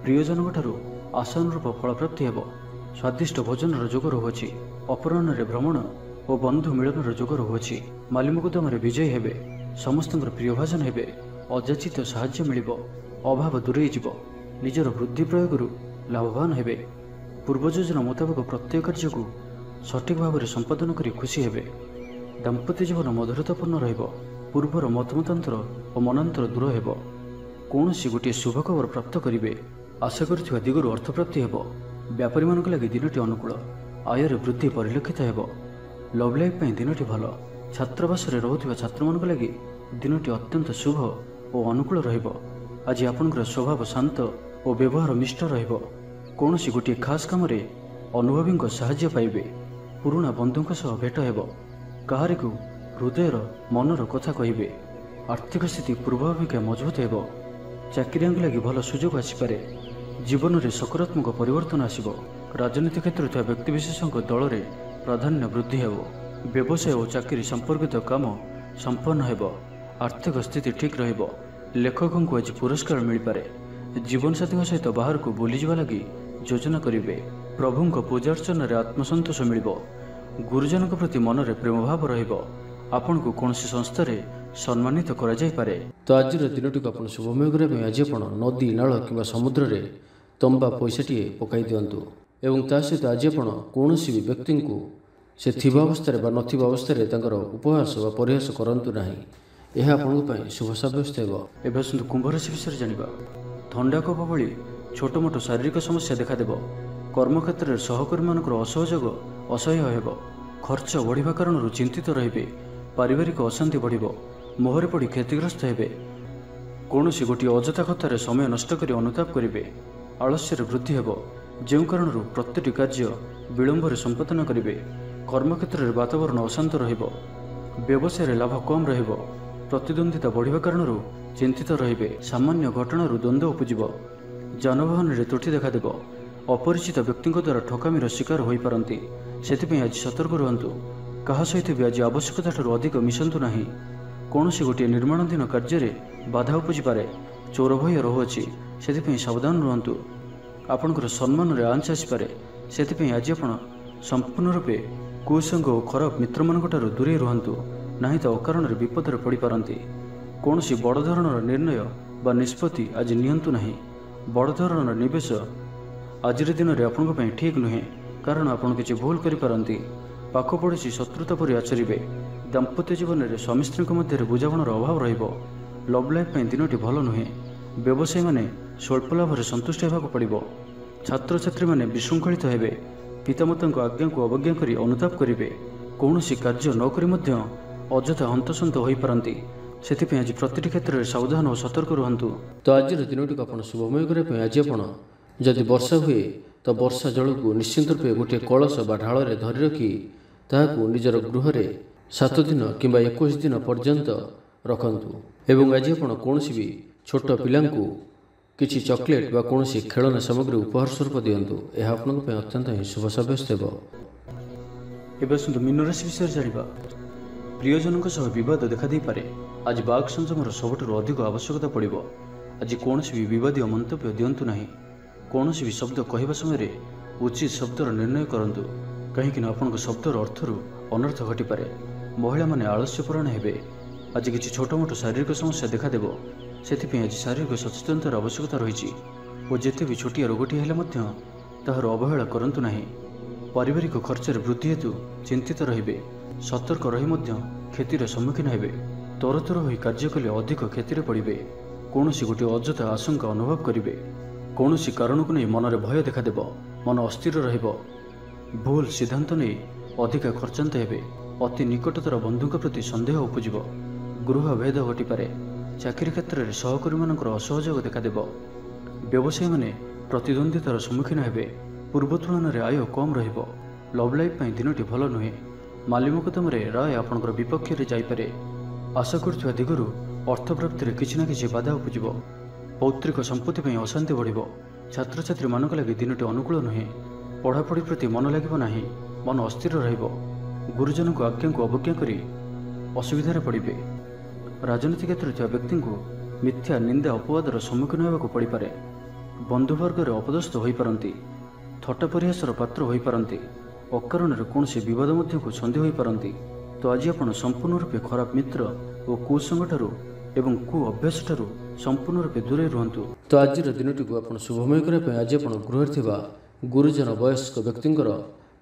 ପ୍ରିୟଜନଙ୍କଠାରୁ ଆଶାନୁରୂପ ଫଳପ୍ରାପ୍ତି ହେବ। ସ୍ୱାଦିଷ୍ଟ ଭୋଜନର ଯୋଗ ରହୁଅଛି। ଅପରାହ୍ନରେ ଭ୍ରମଣ ଓ ବନ୍ଧୁ ମିଳନର ଯୋଗ ରହୁଅଛି। ମାଲିମୁକଦ୍ଦମାରେ ବିଜୟୀ ହେବେ। ସମସ୍ତଙ୍କର ପ୍ରିୟଭାଜନ ହେବେ। ଅଯାଚିତ ସାହାଯ୍ୟ ମିଳିବ। ଅଭାବ ଦୂରେଇ ଯିବ। ନିଜର ବୁଦ୍ଧି ପ୍ରୟୋଗରୁ ଲାଭବାନ ହେବେ। ପୂର୍ବ ଯୋଜନା ମୁତାବକ ପ୍ରତ୍ୟେକ କାର୍ଯ୍ୟକୁ ସଠିକ୍ ଭାବରେ ସମ୍ପାଦନ କରି ଖୁସି ହେବେ। ଦାମ୍ପତ୍ୟ ଜୀବନ ମଧୁରତାପୂର୍ଣ୍ଣ ରହିବ। ପୂର୍ବର ମତମତାନ୍ତର ଓ ମନାନ୍ତର ଦୂର ହେବ। କୌଣସି ଗୋଟିଏ ଶୁଭ ଖବର ପ୍ରାପ୍ତ କରିବେ। ଆଶା କରିଥିବା ଦିଗରୁ ଅର୍ଥପ୍ରାପ୍ତି ହେବ। ବ୍ୟାପାରୀମାନଙ୍କ ଲାଗି ଦିନଟି ଅନୁକୂଳ। ଆୟରେ ବୃଦ୍ଧି ପରିଲକ୍ଷିତ ହେବ। ଲଭ୍ ଲାଇଫ୍ ପାଇଁ ଦିନଟି ଭଲ। ଛାତ୍ରାବାସରେ ରହୁଥିବା ଛାତ୍ରମାନଙ୍କ ଲାଗି ଦିନଟି ଅତ୍ୟନ୍ତ ଶୁଭ ଓ ଅନୁକୂଳ ରହିବ। ଆଜି ଆପଣଙ୍କର ସ୍ୱଭାବ ଶାନ୍ତ ଓ ବ୍ୟବହାର ମିଷ୍ଟ ରହିବ। କୌଣସି ଗୋଟିଏ ଖାସ୍ କାମରେ ଅନୁଭବୀଙ୍କ ସାହାଯ୍ୟ ପାଇବେ। ପୁରୁଣା ବନ୍ଧୁଙ୍କ ସହ ଭେଟ ହେବ। କାହାରିକୁ ହୃଦୟର ମନର କଥା କହିବେ। ଆର୍ଥିକ ସ୍ଥିତି ପୂର୍ବ ଅପେକ୍ଷା ମଜବୁତ ହେବ। ଚାକିରିଆଙ୍କ ଲାଗି ଭଲ ସୁଯୋଗ ଆସିପାରେ। ଜୀବନରେ ସକାରାତ୍ମକ ପରିବର୍ତ୍ତନ ଆସିବ। ରାଜନୀତି କ୍ଷେତ୍ରରେ ଥିବା ବ୍ୟକ୍ତିବିଶେଷଙ୍କ ଦଳରେ ପ୍ରାଧାନ୍ୟ ବୃଦ୍ଧି ହେବ। ବ୍ୟବସାୟ ଓ ଚାକିରି ସମ୍ପର୍କିତ କାମ ସମ୍ପନ୍ନ ହେବ। ଆର୍ଥିକ ସ୍ଥିତି ଠିକ୍ ରହିବ। ଲେଖକଙ୍କୁ ଆଜି ପୁରସ୍କାର ମିଳିପାରେ। ଜୀବନସାଥୀଙ୍କ ସହିତ ବାହାରକୁ ବୁଲିଯିବା ଲାଗି ଯୋଜନା କରିବେ। ପ୍ରଭୁଙ୍କ ପୂଜାର୍ଚ୍ଚନାରେ ଆତ୍ମସନ୍ତୋଷ ମିଳିବ। ଗୁରୁଜନଙ୍କ ପ୍ରତି ମନରେ ପ୍ରେମଭାବ ରହିବ। ଆପଣଙ୍କୁ କୌଣସି ସଂସ୍ଥାରେ ସମ୍ମାନିତ କରାଯାଇପାରେ। ତ ଆଜିର ଦିନଟିକୁ ଆପଣ ଶୁଭମୟ କରିବା ପାଇଁ ଆଜି ଆପଣ ନଦୀ, ନାଳ କିମ୍ବା ସମୁଦ୍ରରେ ତମ୍ବା ପଇସାଟିଏ ପକାଇ ଦିଅନ୍ତୁ। ଏବଂ ତା ସହିତ ଆଜି ଆପଣ କୌଣସି ବି ବ୍ୟକ୍ତିଙ୍କୁ ସେ ଥିବା ଅବସ୍ଥାରେ ବା ନଥିବା ଅବସ୍ଥାରେ ତାଙ୍କର ଉପହାସ ବା ପରିହାସ କରନ୍ତୁ ନାହିଁ। ଏହା ଆପଣଙ୍କ ପାଇଁ ଶୁଭ ସାବ୍ୟସ୍ତ ହେବ। ଏବେ ଆସନ୍ତୁ କୁମ୍ଭ ରାଶି ବିଷୟରେ ଜାଣିବା। ଥଣ୍ଡା କଫ ଭଳି ଛୋଟ ମୋଟ ଶାରୀରିକ ସମସ୍ୟା ଦେଖାଦେବ। କର୍ମକ୍ଷେତ୍ରରେ ସହକର୍ମୀମାନଙ୍କର ଅସହଯୋଗ ଅସହ୍ୟ ହେବ। ଖର୍ଚ୍ଚ ବଢ଼ିବା କାରଣରୁ ଚିନ୍ତିତ ରହିବେ। ପାରିବାରିକ ଅଶାନ୍ତି ବଢ଼ିବ। ମୋହରେ ପଡ଼ି କ୍ଷତିଗ୍ରସ୍ତ ହେବେ। କୌଣସି ଗୋଟିଏ ଅଯଥା କଥାରେ ସମୟ ନଷ୍ଟ କରି ଅନୁତାପ କରିବେ। ଆଳସ୍ୟରେ ବୃଦ୍ଧି ହେବ, ଯେଉଁ କାରଣରୁ ପ୍ରତ୍ୟେକଟି କାର୍ଯ୍ୟ ବିଳମ୍ବରେ ସମ୍ପାଦନ କରିବେ। କର୍ମକ୍ଷେତ୍ରରେ ବାତାବରଣ ଅଶାନ୍ତ ରହିବ। ବ୍ୟବସାୟରେ ଲାଭ କମ୍ ରହିବ। ପ୍ରତିଦ୍ୱନ୍ଦିତା ବଢ଼ିବା କାରଣରୁ ଚିନ୍ତିତ ରହିବେ। ସାମାନ୍ୟ ଘଟଣାରୁ ଦ୍ୱନ୍ଦ୍ୱ ଉପୁଜିବ। ଯାନବାହନରେ ତ୍ରୁଟି ଦେଖାଦେବ। ଅପରିଚିତ ବ୍ୟକ୍ତିଙ୍କ ଦ୍ୱାରା ଠକାମିର ଶିକାର ହୋଇପାରନ୍ତି। ସେଥିପାଇଁ ଆଜି ସତର୍କ ରୁହନ୍ତୁ। କାହା ସହିତ ବି ଆଜି ଆବଶ୍ୟକତାଠାରୁ ଅଧିକ ମିଶନ୍ତୁ ନାହିଁ। କୌଣସି ଗୋଟିଏ ନିର୍ମାଣାଧୀନ କାର୍ଯ୍ୟରେ ବାଧା ଉପୁଜିପାରେ। ଚୋର ଭୟ ରହୁଅଛି, ସେଥିପାଇଁ ସାବଧାନ ରୁହନ୍ତୁ। ଆପଣଙ୍କର ସମ୍ମାନରେ ଆଞ୍ଚ ଆସିପାରେ। ସେଥିପାଇଁ ଆଜି ଆପଣ ସମ୍ପୂର୍ଣ୍ଣ ରୂପେ କୁସଙ୍ଗ ଓ ଖରାପ ମିତ୍ରମାନଙ୍କଠାରୁ ଦୂରେଇ ରୁହନ୍ତୁ, ନାହିଁ ତ ଅକାରଣରେ ବିପଦରେ ପଡ଼ିପାରନ୍ତି। କୌଣସି ବଡ଼ ଧରଣର ନିର୍ଣ୍ଣୟ ବା ନିଷ୍ପତ୍ତି ଆଜି ନିଅନ୍ତୁ ନାହିଁ। ବଡ଼ ଧରଣର ନିବେଶ ଆଜିର ଦିନରେ ଆପଣଙ୍କ ପାଇଁ ଠିକ୍ ନୁହେଁ, କାରଣ ଆପଣ କିଛି ଭୁଲ କରିପାରନ୍ତି। ପାଖ ପଡ଼ୋଶୀ ଶତ୍ରୁତା ପରି ଆଚରିବେ। ଦାମ୍ପତ୍ୟ ଜୀବନରେ ସ୍ୱାମୀ ସ୍ତ୍ରୀଙ୍କ ମଧ୍ୟରେ ବୁଝାମଣାର ଅଭାବ ରହିବ। ଲଭ୍ ଲାଇଫ୍ ପାଇଁ ଦିନଟି ଭଲ ନୁହେଁ। ବ୍ୟବସାୟୀମାନେ ସ୍ୱଳ୍ପ ଲାଭରେ ସନ୍ତୁଷ୍ଟ ହେବାକୁ ପଡ଼ିବ। ଛାତ୍ରଛାତ୍ରୀମାନେ ବିଶୃଙ୍ଖଳିତ ହେବେ। ପିତାମାତାଙ୍କ ଆଜ୍ଞାକୁ ଅବଜ୍ଞା କରି ଅନୁତାପ କରିବେ। କୌଣସି କାର୍ଯ୍ୟ ନ କରି ମଧ୍ୟ ଅଯଥା ହନ୍ତସନ୍ତ ହୋଇପାରନ୍ତି। ସେଥିପାଇଁ ଆଜି ପ୍ରତିଟି କ୍ଷେତ୍ରରେ ସାବଧାନ ଓ ସତର୍କ ରୁହନ୍ତୁ। ତ ଆଜିର ଦିନଟିକୁ ଆପଣ ଶୁଭମୟ କରିବା ପାଇଁ ଆଜି ଆପଣ ଯଦି ବର୍ଷା ହୁଏ ତ ବର୍ଷା ଜଳକୁ ନିଶ୍ଚିନ୍ତ ରୂପେ ଗୋଟିଏ କଳସ ବା ଢାଳରେ ଧରି ରଖି ତାହାକୁ ନିଜର ଗୃହରେ 7 ଦିନ କିମ୍ବା 21 ଦିନ ପର୍ଯ୍ୟନ୍ତ ରଖନ୍ତୁ। ଏବଂ ଆଜି ଆପଣ କୌଣସି ବି ଛୋଟ ପିଲାଙ୍କୁ କିଛି ଚକୋଲେଟ୍ ବା କୌଣସି ଖେଳନା ସାମଗ୍ରୀ ଉପହାର ସ୍ୱରୂପ ଦିଅନ୍ତୁ। ଏହା ଆପଣଙ୍କ ପାଇଁ ଅତ୍ୟନ୍ତ ହିଁ ଶୁଭ ସାବ୍ୟସ୍ତ ହେବ। ଏବେ ଆସନ୍ତୁ ମୀନ ରାଶି ବିଷୟରେ ଜାଣିବା। ପ୍ରିୟଜନଙ୍କ ସହ ବିବାଦ ଦେଖାଦେଇପାରେ। ଆଜି ବାକ୍ ସଂଯମର ସବୁଠାରୁ ଅଧିକ ଆବଶ୍ୟକତା ପଡ଼ିବ। ଆଜି କୌଣସି ବି ବିବାଦୀୟ ମନ୍ତବ୍ୟ ଦିଅନ୍ତୁ ନାହିଁ। କୌଣସି ବି ଶବ୍ଦ କହିବା ସମୟରେ ଉଚିତ ଶବ୍ଦର ନିର୍ଣ୍ଣୟ କରନ୍ତୁ, କାହିଁକି ନା ଆପଣଙ୍କ ଶବ୍ଦର ଅର୍ଥରୁ ଅନର୍ଥ ଘଟିପାରେ। ମହିଳାମାନେ ଆଳସ୍ୟପରାୟଣ ହେବେ। ଆଜି କିଛି ଛୋଟ ମୋଟ ଶାରୀରିକ ସମସ୍ୟା ଦେଖାଦେବ। ସେଥିପାଇଁ ଆଜି ଶାରୀରିକ ସଚେତନତାର ଆବଶ୍ୟକତା ରହିଛି ଓ ଯେତେ ବି ଛୋଟିଆ ରୋଗଟିଏ ହେଲେ ମଧ୍ୟ ତାହାର ଅବହେଳା କରନ୍ତୁ ନାହିଁ। ପାରିବାରିକ ଖର୍ଚ୍ଚରେ ବୃଦ୍ଧି ହେତୁ ଚିନ୍ତିତ ରହିବେ। ସତର୍କ ରହି ମଧ୍ୟ କ୍ଷତିର ସମ୍ମୁଖୀନ ହେବେ। ତରତର ହୋଇ କାର୍ଯ୍ୟ କଲେ ଅଧିକ କ୍ଷତିରେ ପଡ଼ିବେ। କୌଣସି ଗୋଟିଏ ଅଯଥା ଆଶଙ୍କା ଅନୁଭବ କରିବେ। କୌଣସି କାରଣକୁ ନେଇ ମନରେ ଭୟ ଦେଖାଦେବ। ମନ ଅସ୍ଥିର ରହିବ। ଭୁଲ ସିଦ୍ଧାନ୍ତ ନେଇ ଅଧିକା ଖର୍ଚ୍ଚାନ୍ତ ହେବେ। ଅତି ନିକଟତର ବନ୍ଧୁଙ୍କ ପ୍ରତି ସନ୍ଦେହ ଉପୁଜିବ। ଗୃହ ଭେଦ ଘଟିପାରେ। ଚାକିରି କ୍ଷେତ୍ରରେ ସହକର୍ମୀମାନଙ୍କର ଅସହଯୋଗ ଦେଖାଦେବ। ବ୍ୟବସାୟୀମାନେ ପ୍ରତିଦ୍ୱନ୍ଦିତାର ସମ୍ମୁଖୀନ ହେବେ। ପୂର୍ବ ତୁଳନାରେ ଆୟ କମ୍ ରହିବ। ଲଭ୍ ଲାଇଫ୍ ପାଇଁ ଦିନଟି ଭଲ ନୁହେଁ। ମାଲି ମୋକଦ୍ଦମାରେ ରାୟ ଆପଣଙ୍କର ବିପକ୍ଷରେ ଯାଇପାରେ। ଆଶା କରୁଥିବା ଦିଗରୁ ଅର୍ଥପ୍ରାପ୍ତିରେ କିଛି ନା କିଛି ବାଧା ଉପୁଜିବ। ପୌତ୍ରିକ ସମ୍ପତ୍ତି ପାଇଁ ଅଶାନ୍ତି ବଢ଼ିବ। ଛାତ୍ରଛାତ୍ରୀମାନଙ୍କ ଲାଗି ଦିନଟି ଅନୁକୂଳ ନୁହେଁ। ପଢ଼ାପଢ଼ି ପ୍ରତି ମନ ଲାଗିବ ନାହିଁ। ମନ ଅସ୍ଥିର ରହିବ। ଗୁରୁଜନଙ୍କ ଆଜ୍ଞାକୁ ଅବଜ୍ଞା କରି ଅସୁବିଧାରେ ପଡ଼ିବେ। ରାଜନୀତି କ୍ଷେତ୍ରରେ ଥିବା ବ୍ୟକ୍ତିଙ୍କୁ ମିଥ୍ୟା ନିନ୍ଦା ଅପବାଦର ସମ୍ମୁଖୀନ ହେବାକୁ ପଡ଼ିପାରେ। ବନ୍ଧୁବର୍ଗରେ ଅପଦସ୍ଥ ହୋଇପାରନ୍ତି। ଥଟ୍ଟା ପରିହାସର ପାତ୍ର ହୋଇପାରନ୍ତି। ଅକାରଣରେ କୌଣସି ବିବାଦ ମଧ୍ୟକୁ ଛନ୍ଦି ହୋଇପାରନ୍ତି। ତ ଆଜି ଆପଣ ସମ୍ପୂର୍ଣ୍ଣ ରୂପେ ଖରାପ ମିତ୍ର ଓ କୁସଙ୍ଗଠାରୁ ଏବଂ କୁ ଅଭ୍ୟାସଠାରୁ ସମ୍ପୂର୍ଣ୍ଣ ରୂପେ ଦୂରେଇ ରୁହନ୍ତୁ। ତ ଆଜିର ଦିନଟିକୁ ଆପଣ ଶୁଭମୟ କରିବା ପାଇଁ ଆଜି ଆପଣ ଗୃହରେ ଥିବା ଗୁରୁଜନ ବୟସ୍କ ବ୍ୟକ୍ତିଙ୍କର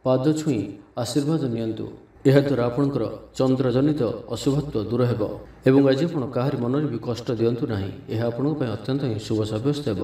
ପାଦ ଛୁଇଁ ଆଶୀର୍ବାଦ ନିଅନ୍ତୁ। ଏହାଦ୍ୱାରା ଆପଣଙ୍କର ଚନ୍ଦ୍ରଜନିତ ଅଶୁଭତ୍ୱ ଦୂର ହେବ ଏବଂ ଆଜି ଆପଣ କାହାରି ମନରେ ବି କଷ୍ଟ ଦିଅନ୍ତୁ ନାହିଁ। ଏହା ଆପଣଙ୍କ ପାଇଁ ଅତ୍ୟନ୍ତ ହିଁ ଶୁଭ ସାବ୍ୟସ୍ତ ହେବ।